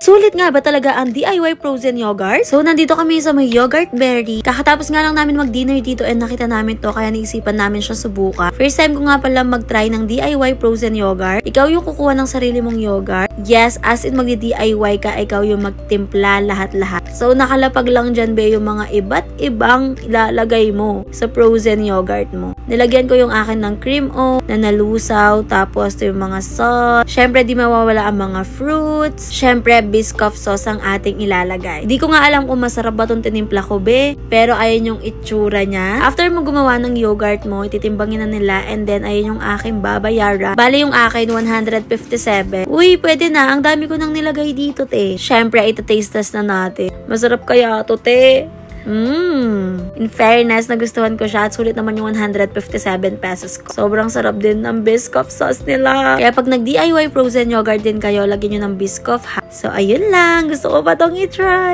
Sulit nga ba talaga ang DIY frozen yogurt? So, nandito kami sa may Yogurt Berry. Kakatapos nga lang namin mag-dinner dito and nakita namin to kaya naisipan namin siya subukan. First time ko nga pala mag-try ng DIY frozen yogurt. Ikaw yung kukuha ng sarili mong yogurt. Yes, as in mag-DIY ka, ikaw yung magtimpla lahat-lahat. So, nakalapag lang dyan be yung mga iba't ibang ilalagay mo sa frozen yogurt mo. Nilagyan ko yung akin ng cream o na nalusaw, tapos yung mga sauce. Syempre, di mawawala ang mga fruits. Syempre, Biscoff sauce ang ating ilalagay. Di ko nga alam kung masarap ba itong tinimpla ko be, pero ayun yung itsura niya. After mo gumawa ng yogurt mo, ititimbangin na nila and then ayun yung aking babayaran. Bale yung akin, 157. Uy, pwede na. Ang dami ko nang nilagay dito, te. Syempre, ita-taste test na natin. Masarap kaya to, te. In fairness, nagustuhan ko siya at sulit naman yung 157 pesos ko. Sobrang sarap din ng Biscoff sauce nila. Kaya pag nag-DIY frozen yogurt din kayo, lagyan nyo ng Biscoff ha. So, ayun lang. Gusto ko pa tong i-try.